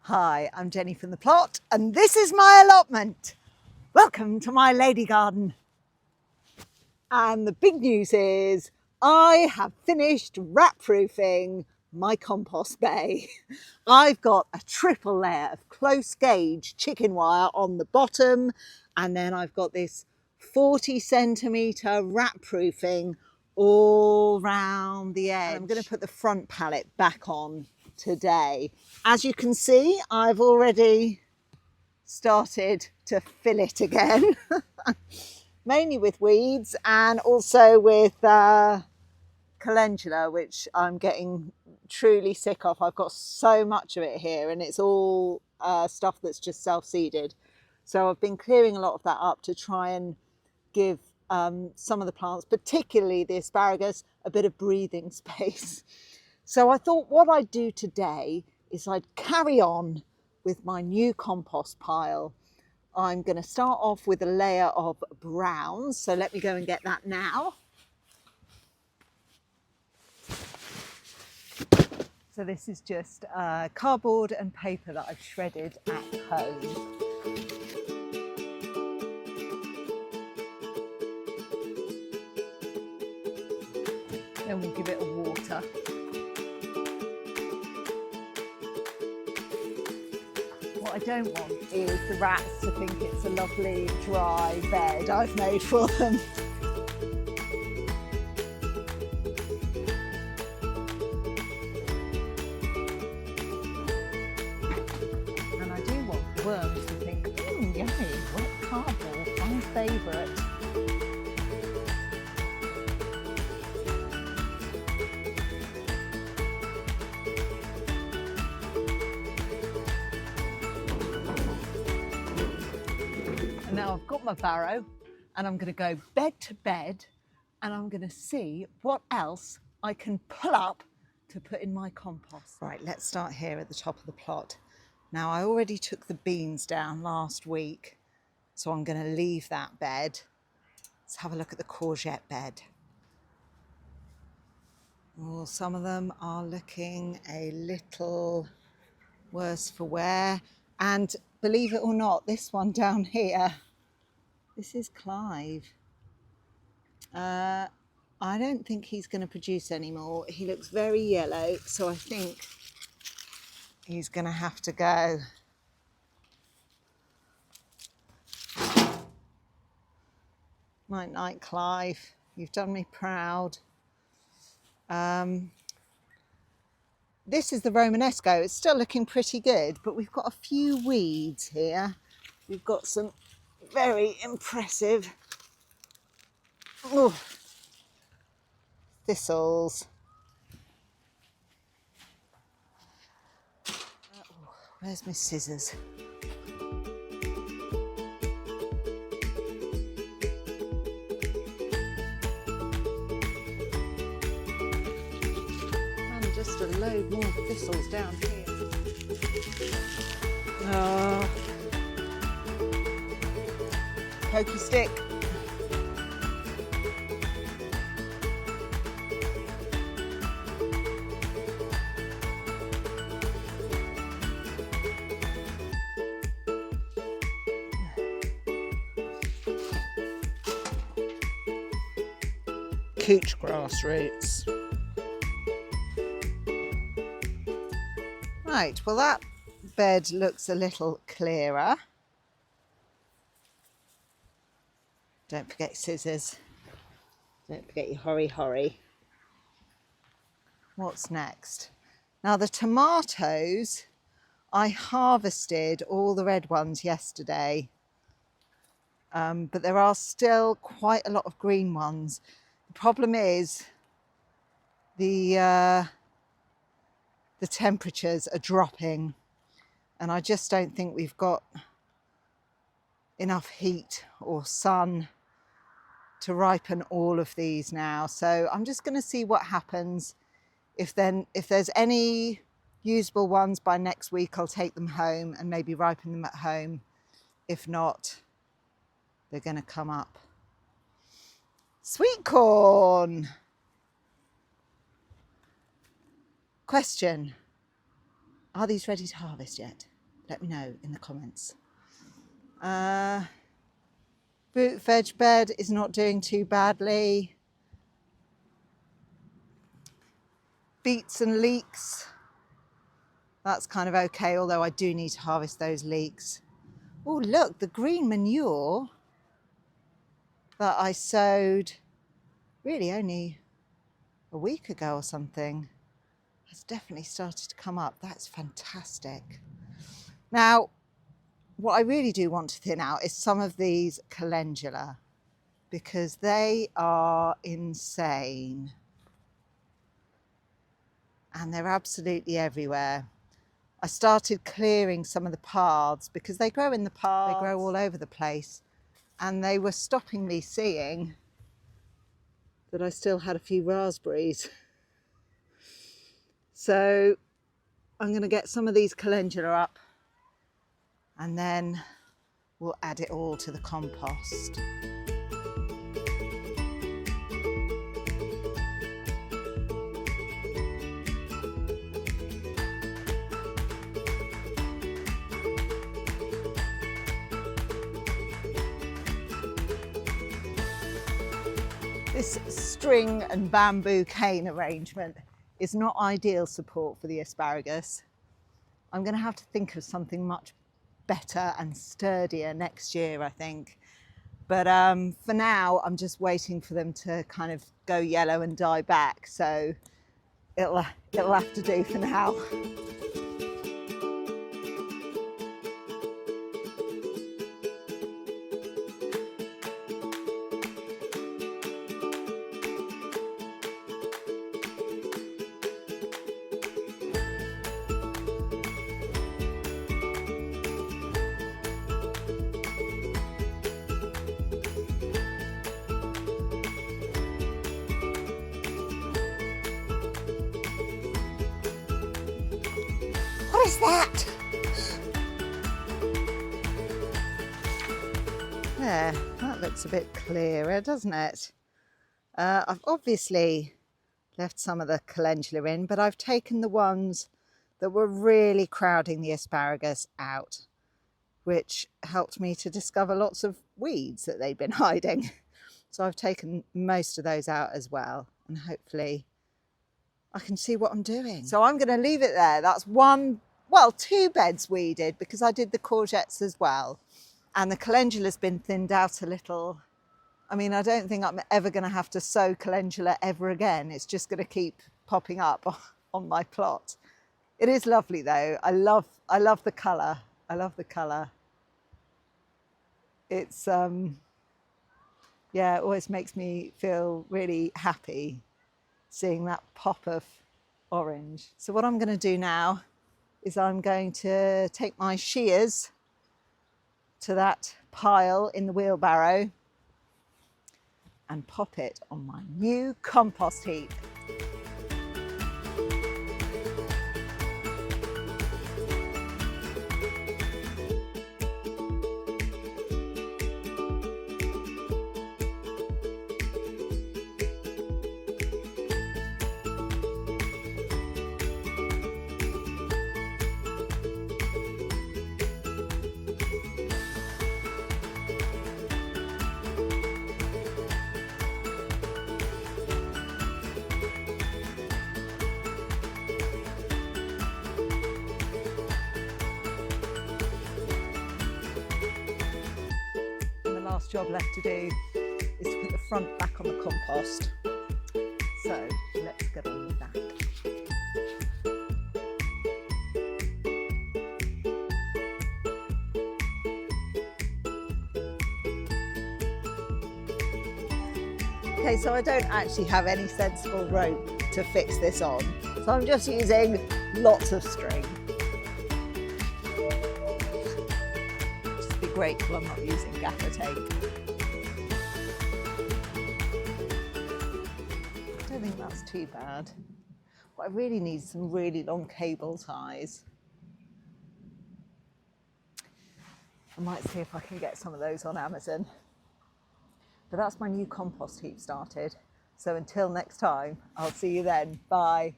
Hi, I'm Jenny from the plot, and this is my allotment. Welcome to my lady garden. And the big news is I have finished wrap proofing my compost bay. I've got a triple layer of close gauge chicken wire on the bottom, and then I've got this 40 centimetre wrap proofing all round the edge. And I'm going to put the front pallet back on today. As you can see, I've already started to fill it again. Mainly with weeds and also with calendula, which I'm getting truly sick of. I've got so much of it here, and it's all stuff that's just self-seeded. So I've been clearing a lot of that up to try and give some of the plants, particularly the asparagus, a bit of breathing space. So I thought what I'd do today is I'd carry on with my new compost pile. I'm going to start off with a layer of browns, so let me go and get that now. So this is just cardboard and paper that I've shredded at home. Then we'll give it a water. What I don't want is the rats to think it's a lovely dry bed I've made for them. And I do want the worms to think, yummy, wet cardboard, my favourite. Now I've got my barrow and I'm going to go bed to bed and I'm going to see what else I can pull up to put in my compost. Right, let's start here at the top of the plot. Now I already took the beans down last week, so I'm going to leave that bed. Let's have a look at the courgette bed. Oh, some of them are looking a little worse for wear. And believe it or not, this one down here, this is Clive. I don't think he's going to produce anymore. He looks very yellow, so I think he's going to have to go. Night, night, Clive. You've done me proud. This is the Romanesco. It's still looking pretty good, but we've got a few weeds here. We've got some very impressive thistles. Where's my scissors? And just a load more thistles down here. Oh. Pokey stick. Couch grass roots. Right, well that bed looks a little clearer. Don't forget scissors. Don't forget your hurry. What's next? Now the tomatoes, I harvested all the red ones yesterday, but there are still quite a lot of green ones. The problem is the temperatures are dropping, and I just don't think we've got enough heat or sun to ripen all of these now. So I'm just going to see what happens. If there's any usable ones by next week, I'll take them home and maybe ripen them at home. If not, they're going to come up. Sweet corn. Question, are these ready to harvest yet? Let me know in the comments. Root veg bed is not doing too badly. Beets and leeks, that's kind of okay, although I do need to harvest those leeks. Oh look, the green manure that I sowed really only a week ago or something has definitely started to come up. That's fantastic. Now, what I really do want to thin out is some of these calendula, because they are insane. And they're absolutely everywhere. I started clearing some of the paths because they grow in the paths, they grow all over the place, and they were stopping me seeing that I still had a few raspberries. So I'm going to get some of these calendula up and then we'll add it all to the compost. This string and bamboo cane arrangement is not ideal support for the asparagus. I'm going to have to think of something much better and sturdier next year, I think. But for now, I'm just waiting for them to kind of go yellow and die back. So it'll have to do for now. What is that? There, that looks a bit clearer, doesn't it? I've obviously left some of the calendula in, but I've taken the ones that were really crowding the asparagus out, which helped me to discover lots of weeds that they'd been hiding. So I've taken most of those out as well, and hopefully I can see what I'm doing. So I'm going to leave it there. That's two beds weeded because I did the courgettes as well. And the calendula's been thinned out a little. I mean, I don't think I'm ever going to have to sow calendula ever again. It's just going to keep popping up on my plot. It is lovely though. I love the colour. I love the colour. It's, yeah, it always makes me feel really happy seeing that pop of orange. So what I'm going to do now is I'm going to take my shears to that pile in the wheelbarrow and pop it on my new compost heap. Last job left to do is to put the front back on the compost. So let's get on with that. Okay, so I don't actually have any sensible rope to fix this on, so I'm just using lots of string. Grateful I'm not using gaffer tape. I don't think that's too bad. What I really need is some really long cable ties. I might see if I can get some of those on Amazon. But that's my new compost heap started. So until next time, I'll see you then. Bye.